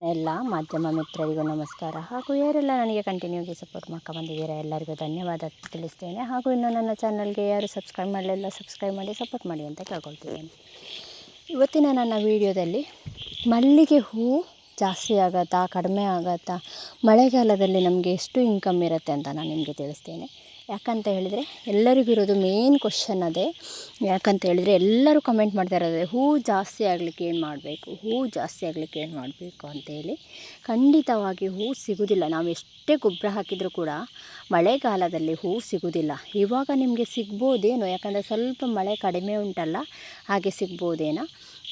ಎಲ್ಲ ಮಾಧ್ಯಮ ಮಿತ್ರರಿಗೂ ನಮಸ್ಕಾರ. ಹಾಗೂ ಯಾರೆಲ್ಲ ನನಗೆ ಕಂಟಿನ್ಯೂಗೆ ಸಪೋರ್ಟ್ ಮಾಡ್ಕೊ ಬಂದಿದ್ದೀರಾ ಎಲ್ಲರಿಗೂ ಧನ್ಯವಾದ ತಿಳಿಸ್ತೇನೆ. ಹಾಗೂ ಇನ್ನು ನನ್ನ ಚಾನಲ್ಗೆ ಯಾರು ಸಬ್ಸ್ಕ್ರೈಬ್ ಮಾಡಲಿಲ್ಲ ಸಬ್ಸ್ಕ್ರೈಬ್ ಮಾಡಿ ಸಪೋರ್ಟ್ ಮಾಡಿ ಅಂತ ಕೇಳ್ಕೊಳ್ತಿದ್ದೇನೆ. ಇವತ್ತಿನ ನನ್ನ ವಿಡಿಯೋದಲ್ಲಿ ಮಲ್ಲಿಗೆ ಹೂ ಜಾಸ್ತಿ ಆಗತ್ತಾ ಕಡಿಮೆ ಆಗತ್ತಾ, ಮಳೆಗಾಲದಲ್ಲಿ ನಮಗೆ ಎಷ್ಟು ಇನ್ಕಮ್ ಇರುತ್ತೆ ಅಂತ ನಾನು ನಿಮಗೆ ತಿಳಿಸ್ತೇನೆ. ಯಾಕಂತ ಹೇಳಿದರೆ ಎಲ್ಲರಿಗೂ ಇರೋದು ಮೇನ್ ಕ್ವಶನ್ ಅದೇ. ಯಾಕಂತ ಹೇಳಿದರೆ ಎಲ್ಲರೂ ಕಮೆಂಟ್ ಮಾಡ್ತಾ ಇರೋದೇ ಹೂ ಜಾಸ್ತಿ ಆಗಲಿಕ್ಕೆ ಏನು ಮಾಡಬೇಕು, ಹೂ ಜಾಸ್ತಿ ಆಗಲಿಕ್ಕೆ ಏನು ಮಾಡಬೇಕು ಅಂತೇಳಿ. ಖಂಡಿತವಾಗಿ ಹೂ ಸಿಗೋದಿಲ್ಲ. ನಾವು ಎಷ್ಟೇ ಗೊಬ್ಬರ ಹಾಕಿದರೂ ಕೂಡ ಮಳೆಗಾಲದಲ್ಲಿ ಹೂ ಸಿಗೋದಿಲ್ಲ. ಇವಾಗ ನಿಮಗೆ ಸಿಗ್ಬೋದೇನೋ, ಯಾಕಂದರೆ ಸ್ವಲ್ಪ ಮಳೆ ಕಡಿಮೆ ಉಂಟಲ್ಲ, ಹಾಗೆ ಸಿಗ್ಬೋದೇನೋ.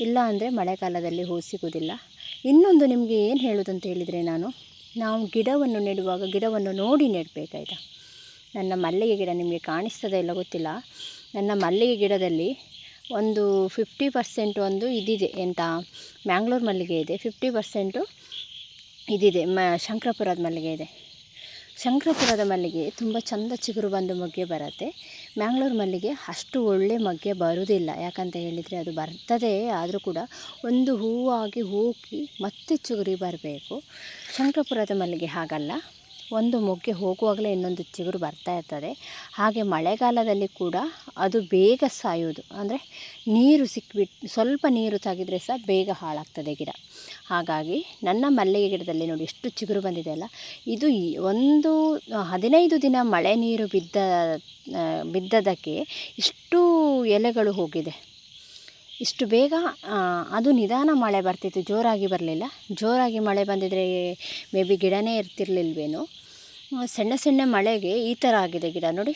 ಇಲ್ಲ ಅಂದರೆ ಮಳೆಗಾಲದಲ್ಲಿ ಹೂ ಸಿಗೋದಿಲ್ಲ. ಇನ್ನೊಂದು ನಿಮಗೆ ಏನು ಹೇಳೋದಂತ ಹೇಳಿದರೆ, ನಾವು ಗಿಡವನ್ನು ನೆಡುವಾಗ ಗಿಡವನ್ನು ನೋಡಿ ನೆಡಬೇಕಾಯ್ತಾ. ನನ್ನ ಮಲ್ಲಿಗೆ ಗಿಡ ನಿಮಗೆ ಕಾಣಿಸ್ತದೆ ಇಲ್ಲ ಗೊತ್ತಿಲ್ಲ. ನನ್ನ ಮಲ್ಲಿಗೆ ಗಿಡದಲ್ಲಿ ಒಂದು 50% ಒಂದು ಇದಿದೆ, ಎಂತ ಮ್ಯಾಂಗ್ಳೂರು ಮಲ್ಲಿಗೆ ಇದೆ, 50% ಇದಿದೆ ಶಂಕರಪುರದ ಮಲ್ಲಿಗೆ ಇದೆ. ಶಂಕರಪುರದ ಮಲ್ಲಿಗೆ ತುಂಬ ಚಂದ ಚಿಗುರು ಬಂದು ಮೊಗ್ಗೆ ಬರುತ್ತೆ. ಮ್ಯಾಂಗ್ಳೂರು ಮಲ್ಲಿಗೆ ಅಷ್ಟು ಒಳ್ಳೆ ಮೊಗ್ಗೆ ಬರುವುದಿಲ್ಲ. ಯಾಕಂತ ಹೇಳಿದರೆ ಅದು ಬರ್ತದೆ, ಆದರೂ ಕೂಡ ಒಂದು ಹೂವಾಗಿ ಹೋಗಿ ಮತ್ತೆ ಚಿಗುರಿ ಬರಬೇಕು. ಶಂಕರಪುರದ ಮಲ್ಲಿಗೆ ಹಾಗಲ್ಲ, ಒಂದು ಮೊಗ್ಗೆ ಹೋಗುವಾಗಲೇ ಇನ್ನೊಂದು ಚಿಗುರು ಬರ್ತಾ ಇರ್ತದೆ. ಹಾಗೆ ಮಳೆಗಾಲದಲ್ಲಿ ಕೂಡ ಅದು ಬೇಗ ಸಾಯೋದು, ಅಂದರೆ ನೀರು ಸಿಕ್ಬಿಟ್ಟು ಸ್ವಲ್ಪ ನೀರು ತಾಗಿದರೆ ಸಹ ಬೇಗ ಹಾಳಾಗ್ತದೆ ಗಿಡ. ಹಾಗಾಗಿ ನನ್ನ ಮಲ್ಲಿಗೆ ಗಿಡದಲ್ಲಿ ನೋಡಿ ಎಷ್ಟು ಚಿಗುರು ಬಂದಿದೆ ಅಲ್ಲ. ಇದು ಒಂದು 15 ದಿನ ಮಳೆ ನೀರು ಬಿದ್ದದಕ್ಕೆ ಇಷ್ಟು ಎಲೆಗಳು ಹೋಗಿದೆ. ಇಷ್ಟು ಬೇಗ ಅದು ನಿಧಾನ ಮಳೆ ಬರ್ತಿತ್ತು, ಜೋರಾಗಿ ಬರಲಿಲ್ಲ. ಜೋರಾಗಿ ಮಳೆ ಬಂದಿದ್ದರೆ ಮೇ ಬಿ ಗಿಡನೇ ಇರ್ತಿರ್ಲಿಲ್ವೇನೋ. ಸಣ್ಣ ಸಣ್ಣ ಮಳೆಗೆ ಈ ಥರ ಆಗಿದೆ ಗಿಡ ನೋಡಿ.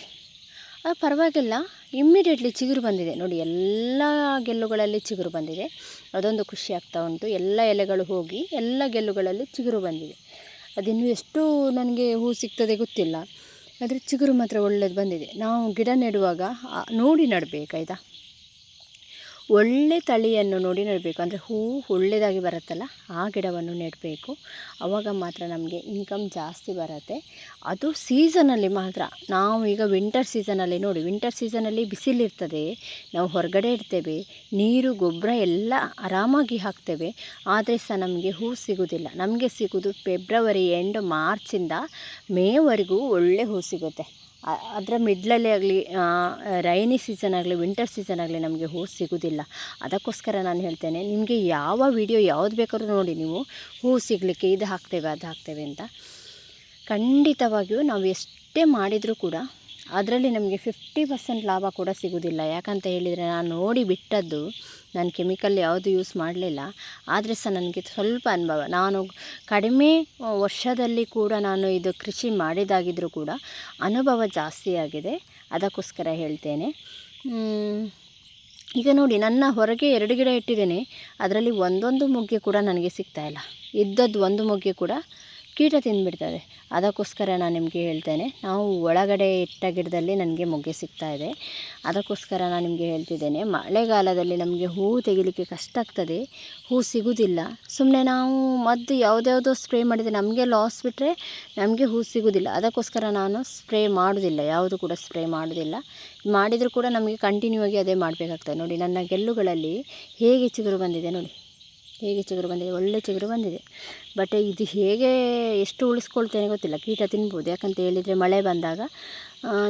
ಅದು ಪರವಾಗಿಲ್ಲ, ಇಮ್ಮಿಡಿಯೇಟ್ಲಿ ಚಿಗುರು ಬಂದಿದೆ ನೋಡಿ. ಎಲ್ಲ ಗೆಲ್ಲುಗಳಲ್ಲಿ ಚಿಗುರು ಬಂದಿದೆ, ಅದೊಂದು ಖುಷಿ ಆಗ್ತಾ ಉಂಟು. ಎಲ್ಲ ಎಲೆಗಳು ಹೋಗಿ ಎಲ್ಲ ಗೆಲ್ಲುಗಳಲ್ಲಿ ಚಿಗುರು ಬಂದಿದೆ. ಅದಿನ್ನೂ ಎಷ್ಟು ನನಗೆ ಹೂ ಸಿಗ್ತದೆ ಗೊತ್ತಿಲ್ಲ, ಆದರೆ ಚಿಗುರು ಮಾತ್ರ ಒಳ್ಳೆಯದು ಬಂದಿದೆ. ನಾವು ಗಿಡ ನೆಡುವಾಗ ನೋಡಿ ನೆಡಬೇಕಾಯ್ತಾ. ಒಳ್ಳೆ ತಳಿಯನ್ನು ನೋಡಿ ನೆಡಬೇಕು, ಅಂದರೆ ಹೂವು ಒಳ್ಳೆಯದಾಗಿ ಬರುತ್ತಲ್ಲ ಆ ಗಿಡವನ್ನು ನೆಡಬೇಕು. ಆವಾಗ ಮಾತ್ರ ನಮಗೆ ಇನ್ಕಮ್ ಜಾಸ್ತಿ ಬರುತ್ತೆ. ಅದು ಸೀಸನಲ್ಲಿ ಮಾತ್ರ. ನಾವು ಈಗ ವಿಂಟರ್ ಸೀಸನಲ್ಲಿ ನೋಡಿ, ವಿಂಟರ್ ಸೀಸನಲ್ಲಿ ಬಿಸಿಲಿರ್ತದೆ, ನಾವು ಹೊರಗಡೆ ಇಡ್ತೇವೆ, ನೀರು ಗೊಬ್ಬರ ಎಲ್ಲ ಆರಾಮಾಗಿ ಹಾಕ್ತೇವೆ, ಆದರೆ ಸಹ ನಮಗೆ ಹೂ ಸಿಗೋದಿಲ್ಲ. ನಮಗೆ ಸಿಗೋದು ಫೆಬ್ರವರಿ ಎಂಡ್ ಮಾರ್ಚಿಂದ ಮೇವರೆಗೂ ಒಳ್ಳೆ ಹೂ ಸಿಗುತ್ತೆ. ಅದರ ಮಿಡ್ಲಲ್ಲಿ ಆಗಲಿ, ರೈನಿ ಸೀಸನ್ ಆಗಲಿ, ವಿಂಟರ್ ಸೀಸನ್ ಆಗಲಿ ನಮಗೆ ಹೂ ಸಿಗೋದಿಲ್ಲ. ಅದಕ್ಕೋಸ್ಕರ ನಾನು ಹೇಳ್ತೇನೆ, ನಿಮಗೆ ಯಾವ ವಿಡಿಯೋ ಯಾವುದು ಬೇಕಾದ್ರೂ ನೋಡಿ ನೀವು, ಹೂ ಸಿಗಲಿಕ್ಕೆ ಇದು ಹಾಕ್ತೇವೆ ಅದು ಹಾಕ್ತೇವೆ ಅಂತ. ಖಂಡಿತವಾಗಿಯೂ ನಾವು ಎಷ್ಟೇ ಮಾಡಿದರೂ ಕೂಡ ಅದರಲ್ಲಿ ನಮಗೆ 50% ಲಾಭ ಕೂಡ ಸಿಗೋದಿಲ್ಲ. ಯಾಕಂತ ಹೇಳಿದರೆ ನಾನು ನೋಡಿ ಬಿಟ್ಟದ್ದು, ನಾನು ಕೆಮಿಕಲ್ ಯಾವುದು ಯೂಸ್ ಮಾಡಲಿಲ್ಲ. ಆದರೆ ಸಹ ನನಗೆ ಸ್ವಲ್ಪ ಅನುಭವ, ನಾನು ಕಡಿಮೆ ವರ್ಷದಲ್ಲಿ ಕೂಡ ನಾನು ಇದು ಕೃಷಿ ಮಾಡಿದಾಗಿದ್ದರೂ ಕೂಡ ಅನುಭವ ಜಾಸ್ತಿ ಆಗಿದೆ. ಅದಕ್ಕೋಸ್ಕರ ಹೇಳ್ತೇನೆ. ಈಗ ನೋಡಿ, ನನ್ನ ಹೊರಗೆ 2 ಗಿಡ ಇಟ್ಟಿದ್ದೇನೆ, ಅದರಲ್ಲಿ ಒಂದೊಂದು ಮೊಗ್ಗೆ ಕೂಡ ನನಗೆ ಸಿಗ್ತಾಯಿಲ್ಲ. ಇದ್ದದ್ದು ಒಂದು ಮೊಗ್ಗೆ ಕೂಡ ಕೀಟ ತಿಂದುಬಿಡ್ತದೆ. ಅದಕ್ಕೋಸ್ಕರ ನಾನು ನಿಮಗೆ ಹೇಳ್ತೇನೆ, ನಾವು ಒಳಗಡೆ ಇಟ್ಟ ಗಿಡದಲ್ಲಿ ನನಗೆ ಮೊಗ್ಗೆ ಸಿಗ್ತಾಯಿದೆ. ಅದಕ್ಕೋಸ್ಕರ ನಾನು ನಿಮಗೆ ಹೇಳ್ತಿದ್ದೇನೆ, ಮಳೆಗಾಲದಲ್ಲಿ ನಮಗೆ ಹೂ ತೆಗಿಲಿಕ್ಕೆ ಕಷ್ಟ ಆಗ್ತದೆ, ಹೂ ಸಿಗೋದಿಲ್ಲ. ಸುಮ್ಮನೆ ನಾವು ಮದ್ದು ಯಾವುದ್ಯಾವುದೋ ಸ್ಪ್ರೇ ಮಾಡಿದರೆ ನಮಗೆ ಲಾಸ್ ಬಿಟ್ಟರೆ ನಮಗೆ ಹೂ ಸಿಗೋದಿಲ್ಲ. ಅದಕ್ಕೋಸ್ಕರ ನಾನು ಸ್ಪ್ರೇ ಮಾಡೋದಿಲ್ಲ, ಯಾವುದು ಕೂಡ ಸ್ಪ್ರೇ ಮಾಡೋದಿಲ್ಲ. ಮಾಡಿದರೂ ಕೂಡ ನಮಗೆ ಕಂಟಿನ್ಯೂ ಆಗಿ ಅದೇ ಮಾಡಬೇಕಾಗ್ತದೆ. ನೋಡಿ ನನ್ನ ಗೆಲ್ಲುಗಳಲ್ಲಿ ಹೇಗೆ ಚಿಗುರು ಬಂದಿದೆ ನೋಡಿ, ಹೇಗೆ ಚಿಗುರು ಬಂದಿದೆ, ಒಳ್ಳೆ ಚಿಗುರು ಬಂದಿದೆ. ಬಟ್ ಇದು ಹೇಗೆ ಎಷ್ಟು ಉಳಿಸ್ಕೊಳ್ತೇನೆ ಗೊತ್ತಿಲ್ಲ, ಕೀಟ ತಿನ್ಬೋದು. ಯಾಕಂತ ಹೇಳಿದರೆ ಮಳೆ ಬಂದಾಗ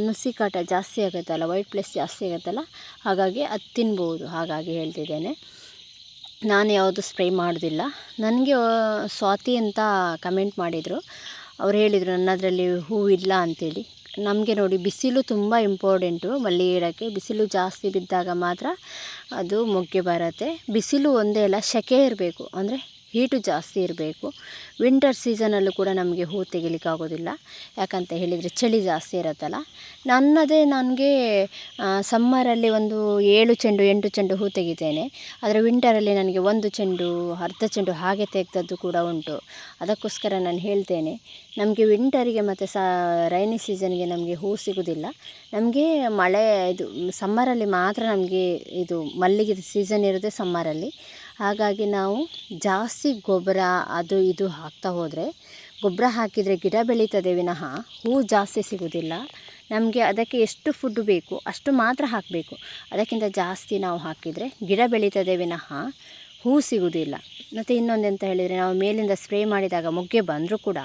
ನುಸಿ ಕಾಟ ಜಾಸ್ತಿ ಆಗುತ್ತಲ್ಲ, ವೈಟ್ ಪ್ಲೇಸ್ ಜಾಸ್ತಿ ಆಗುತ್ತಲ್ಲ, ಹಾಗಾಗಿ ಅದು ತಿನ್ಬೋದು. ಹಾಗಾಗಿ ಹೇಳ್ತಿದ್ದೇನೆ, ನಾನು ಯಾವುದು ಸ್ಪ್ರೇ ಮಾಡೋದಿಲ್ಲ. ನನಗೆ ಸ್ವಾತಿ ಅಂತ ಕಮೆಂಟ್ ಮಾಡಿದರು, ಅವ್ರು ಹೇಳಿದರು ನನ್ನದರಲ್ಲಿ ಹೂವಿಲ್ಲ ಅಂಥೇಳಿ. ನಮಗೆ ನೋಡಿ, ಬಿಸಿಲು ತುಂಬ ಇಂಪಾರ್ಟೆಂಟು ಮಲ್ಲಿಗೆ ಗಿಡಕ್ಕೆ. ಬಿಸಿಲು ಜಾಸ್ತಿ ಬಿದ್ದಾಗ ಮಾತ್ರ ಅದು ಮೊಗ್ಗೆ ಬರುತ್ತೆ. ಬಿಸಿಲು ಒಂದೇ ಅಲ್ಲ, ಸೆಕೆ ಇರಬೇಕು, ಅಂದರೆ ಹೀಟು ಜಾಸ್ತಿ ಇರಬೇಕು. ವಿಂಟರ್ ಸೀಸನಲ್ಲೂ ಕೂಡ ನಮಗೆ ಹೂ ತೆಗಿಲಿಕ್ಕೆ ಆಗೋದಿಲ್ಲ. ಯಾಕಂತ ಹೇಳಿದರೆ ಚಳಿ ಜಾಸ್ತಿ ಇರುತ್ತಲ್ಲ. ನನಗೆ ಸಮ್ಮರಲ್ಲಿ ಒಂದು 7 ಚೆಂಡು 8 ಚೆಂಡು ಹೂ ತೆಗಿತೇನೆ, ಆದರೆ ವಿಂಟರಲ್ಲಿ ನನಗೆ 1 ಚೆಂಡು ಅರ್ಧ ಚೆಂಡು ಹಾಗೆ ತೆಗೆದದ್ದು ಕೂಡ ಉಂಟು. ಅದಕ್ಕೋಸ್ಕರ ನಾನು ಹೇಳ್ತೇನೆ, ನಮಗೆ ವಿಂಟರಿಗೆ ಮತ್ತು ರೈನಿ ಸೀಸನ್ಗೆ ನಮಗೆ ಹೂ ಸಿಗೋದಿಲ್ಲ. ನಮಗೆ ಇದು ಸಮ್ಮರಲ್ಲಿ ಮಾತ್ರ ನಮಗೆ ಇದು ಮಲ್ಲಿಗೆ ಸೀಸನ್ ಇರೋದೇ ಸಮ್ಮರಲ್ಲಿ. ಹಾಗಾಗಿ ನಾವು ಜಾಸ್ತಿ ಗೊಬ್ಬರ ಅದು ಇದು ಹಾಕ್ತಾ ಹೋದರೆ, ಗೊಬ್ಬರ ಹಾಕಿದರೆ ಗಿಡ ಬೆಳೀತದೆ ವಿನಃ ಹೂ ಜಾಸ್ತಿ ಸಿಗೋದಿಲ್ಲ. ನಮಗೆ ಅದಕ್ಕೆ ಎಷ್ಟು ಫುಡ್ ಬೇಕು ಅಷ್ಟು ಮಾತ್ರ ಹಾಕಬೇಕು. ಅದಕ್ಕಿಂತ ಜಾಸ್ತಿ ನಾವು ಹಾಕಿದರೆ ಗಿಡ ಬೆಳೀತದೆ ವಿನಃ ಹೂ ಸಿಗೋದಿಲ್ಲ. ಮತ್ತು ಇನ್ನೊಂದೆಂತ ಹೇಳಿದರೆ, ನಾವು ಮೇಲಿಂದ ಸ್ಪ್ರೇ ಮಾಡಿದಾಗ ಮೊಗ್ಗೆ ಬಂದರೂ ಕೂಡ,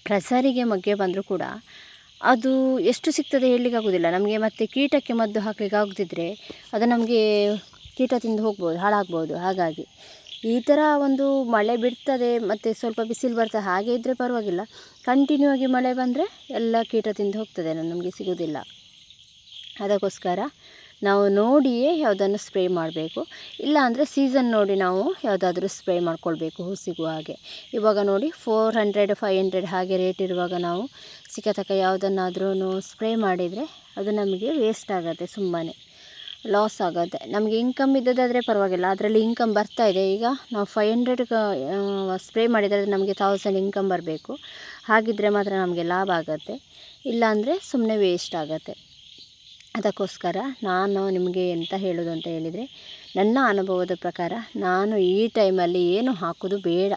ಪ್ರಸರಿಗೆ ಮೊಗ್ಗೆ ಬಂದರೂ ಕೂಡ ಅದು ಎಷ್ಟು ಸಿಗ್ತದೆ ಹೇಳಲಿಕ್ಕಾಗೋದಿಲ್ಲ ನಮಗೆ. ಮತ್ತು ಕೀಟಕ್ಕೆ ಮದ್ದು ಹಾಕಲಿಕ್ಕೆ ಆಗದಿದ್ದರೆ ಅದು ನಮಗೆ ಕೀಟ ತಿಂದು ಹೋಗ್ಬೋದು, ಹಾಳಾಗ್ಬೋದು. ಹಾಗಾಗಿ ಈ ಥರ ಒಂದು ಮಳೆ ಬಿಡ್ತದೆ ಮತ್ತು ಸ್ವಲ್ಪ ಬಿಸಿಲು ಬರ್ತದೆ, ಹಾಗೆ ಇದ್ದರೆ ಪರವಾಗಿಲ್ಲ. ಕಂಟಿನ್ಯೂ ಆಗಿ ಮಳೆ ಬಂದರೆ ಎಲ್ಲ ಕೀಟ ತಿಂದು ಹೋಗ್ತದೆ, ನಮಗೆ ಸಿಗೋದಿಲ್ಲ. ಅದಕ್ಕೋಸ್ಕರ ನಾವು ನೋಡಿಯೇ ಯಾವುದನ್ನು ಸ್ಪ್ರೇ ಮಾಡಬೇಕು. ಇಲ್ಲ ಅಂದರೆ ಸೀಸನ್ ನೋಡಿ ನಾವು ಯಾವುದಾದ್ರೂ ಸ್ಪ್ರೇ ಮಾಡ್ಕೊಳ್ಬೇಕು ಹೂ ಸಿಗುವ ಹಾಗೆ. ಇವಾಗ ನೋಡಿ 400 500 ಹಾಗೆ ರೇಟ್ ಇರುವಾಗ ನಾವು ಸಿಕ್ಕತಕ್ಕ ಯಾವುದನ್ನಾದ್ರೂ ಸ್ಪ್ರೇ ಮಾಡಿದರೆ ಅದು ನಮಗೆ ವೇಸ್ಟ್ ಆಗುತ್ತೆ, ಸುಮ್ಮಾ ಲಾಸ್ ಆಗುತ್ತೆ. ನಮಗೆ ಇನ್ಕಮ್ ಇದ್ದದಾದರೆ ಪರವಾಗಿಲ್ಲ, ಅದರಲ್ಲಿ ಇನ್ಕಮ್ ಬರ್ತಾಯಿದೆ. ಈಗ ನಾವು 500 ಸ್ಪ್ರೇ ಮಾಡಿದರೆ ನಮಗೆ 1000 ಇನ್ಕಮ್ ಬರಬೇಕು. ಹಾಗಿದ್ದರೆ ಮಾತ್ರ ನಮಗೆ ಲಾಭ ಆಗುತ್ತೆ, ಇಲ್ಲಾಂದರೆ ಸುಮ್ಮನೆ ವೇಸ್ಟ್ ಆಗುತ್ತೆ. ಅದಕ್ಕೋಸ್ಕರ ನಾನು ನಿಮಗೆ ಎಂತ ಹೇಳೋದು ಅಂತ ಹೇಳಿದರೆ, ನನ್ನ ಅನುಭವದ ಪ್ರಕಾರ ನಾನು ಈ ಟೈಮಲ್ಲಿ ಏನು ಹಾಕೋದು ಬೇಡ.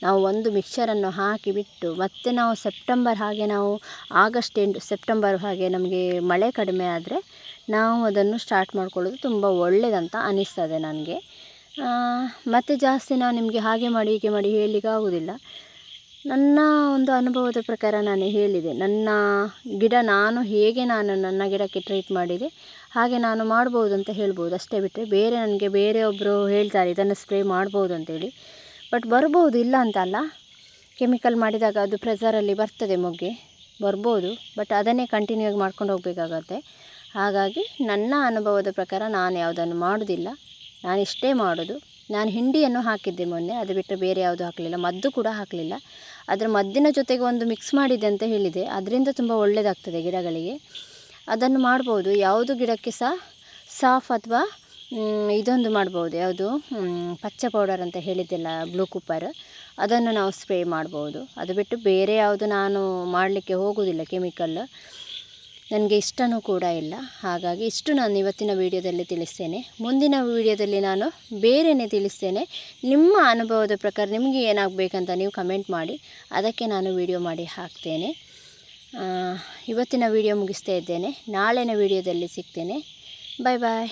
ನಾವು ಒಂದು ಮಿಕ್ಸರನ್ನು ಹಾಕಿ ಬಿಟ್ಟು ಮತ್ತೆ ನಾವು ಸೆಪ್ಟೆಂಬರ್ ಹಾಗೆ, ನಾವು ಆಗಸ್ಟ್ ಎಂಡ್ ಸೆಪ್ಟೆಂಬರ್ ಹಾಗೆ ನಮಗೆ ಮಳೆ ಕಡಿಮೆ ಆದರೆ ನಾವು ಅದನ್ನು ಸ್ಟಾರ್ಟ್ ಮಾಡ್ಕೊಳ್ಳೋದು ತುಂಬ ಒಳ್ಳೆಯದಂತ ಅನ್ನಿಸ್ತದೆ ನನಗೆ. ಮತ್ತು ಜಾಸ್ತಿ ನಾನು ನಿಮಗೆ ಹಾಗೆ ಮಾಡಿ ಹೀಗೆ ಮಾಡಿ ಹೇಳಲಿಕ್ಕೆ ಆಗೋದಿಲ್ಲ. ನನ್ನ ಒಂದು ಅನುಭವದ ಪ್ರಕಾರ ನಾನು ಹೇಳಿದೆ. ನನ್ನ ಗಿಡ ನಾನು ಹೇಗೆ ನನ್ನ ಗಿಡಕ್ಕೆ ಟ್ರೀಟ್ ಮಾಡಿದೆ ಹಾಗೆ ನಾನು ಮಾಡ್ಬೋದು ಅಂತ ಹೇಳ್ಬೋದು, ಅಷ್ಟೇ ಬಿಟ್ಟರೆ ಬೇರೆ ನನಗೆ ಬೇರೆಯೊಬ್ಬರು ಹೇಳ್ತಾರೆ ಇದನ್ನು ಸ್ಪ್ರೇ ಮಾಡ್ಬೋದು ಅಂತೇಳಿ. ಬಟ್ ಬರ್ಬೋದು, ಇಲ್ಲ ಅಂತ ಅಲ್ಲ. ಕೆಮಿಕಲ್ ಮಾಡಿದಾಗ ಅದು ಪ್ರೆಸರಲ್ಲಿ ಬರ್ತದೆ, ಮೊಗ್ಗೆ ಬರ್ಬೋದು. ಬಟ್ ಅದನ್ನೇ ಕಂಟಿನ್ಯೂ ಆಗಿ ಮಾಡ್ಕೊಂಡು ಹೋಗಬೇಕಾಗತ್ತೆ. ಹಾಗಾಗಿ ನನ್ನ ಅನುಭವದ ಪ್ರಕಾರ ನಾನು ಯಾವುದನ್ನು ಮಾಡೋದಿಲ್ಲ, ನಾನು ಇಷ್ಟೇ ಮಾಡೋದು. ನಾನು ಹಿಂಡಿಯನ್ನು ಹಾಕಿದ್ದೆ ಮೊನ್ನೆ, ಅದು ಬಿಟ್ಟರೆ ಬೇರೆ ಯಾವುದು ಹಾಕಲಿಲ್ಲ. ಮದ್ದು ಕೂಡ ಹಾಕಲಿಲ್ಲ. ಅದರ ಮದ್ದಿನ ಜೊತೆಗೆ ಒಂದು ಮಿಕ್ಸ್ ಮಾಡಿದೆ ಅಂತ ಹೇಳಿದೆ, ಅದರಿಂದ ತುಂಬ ಒಳ್ಳೆಯದಾಗ್ತದೆ ಗಿಡಗಳಿಗೆ. ಅದನ್ನು ಮಾಡ್ಬೋದು. ಯಾವುದು ಗಿಡಕ್ಕೆ ಸಹ ಸಾಫ್ ಅಥವಾ ಇದೊಂದು ಮಾಡ್ಬೋದು, ಯಾವುದು ಪಚ್ಚೆ ಪೌಡರ್ ಅಂತ ಹೇಳಿದ್ದೆಲ್ಲ, ಬ್ಲೂ ಕೂಪರ್, ಅದನ್ನು ನಾವು ಸ್ಪ್ರೇ ಮಾಡ್ಬೋದು. ಅದು ಬಿಟ್ಟು ಬೇರೆ ಯಾವುದು ನಾನು ಮಾಡಲಿಕ್ಕೆ ಹೋಗೋದಿಲ್ಲ, ಕೆಮಿಕಲ್ ನನಗೆ ಇಷ್ಟವೂ ಕೂಡ ಇಲ್ಲ. ಹಾಗಾಗಿ ಇಷ್ಟು ನಾನು ಇವತ್ತಿನ ವೀಡಿಯೋದಲ್ಲಿ ತಿಳಿಸ್ತೇನೆ. ಮುಂದಿನ ವೀಡಿಯೋದಲ್ಲಿ ನಾನು ಬೇರೆಯೇ ತಿಳಿಸ್ತೇನೆ. ನಿಮ್ಮ ಅನುಭವದ ಪ್ರಕಾರ ನಿಮಗೆ ಏನಾಗಬೇಕಂತ ನೀವು ಕಮೆಂಟ್ ಮಾಡಿ, ಅದಕ್ಕೆ ನಾನು ವೀಡಿಯೋ ಮಾಡಿ ಹಾಕ್ತೇನೆ. ಇವತ್ತಿನ ವೀಡಿಯೋ ಮುಗಿಸ್ತಾ ಇದ್ದೇನೆ. ನಾಳಿನ ವೀಡಿಯೋದಲ್ಲಿ ಸಿಗ್ತೇನೆ. ಬಾಯ್ ಬಾಯ್.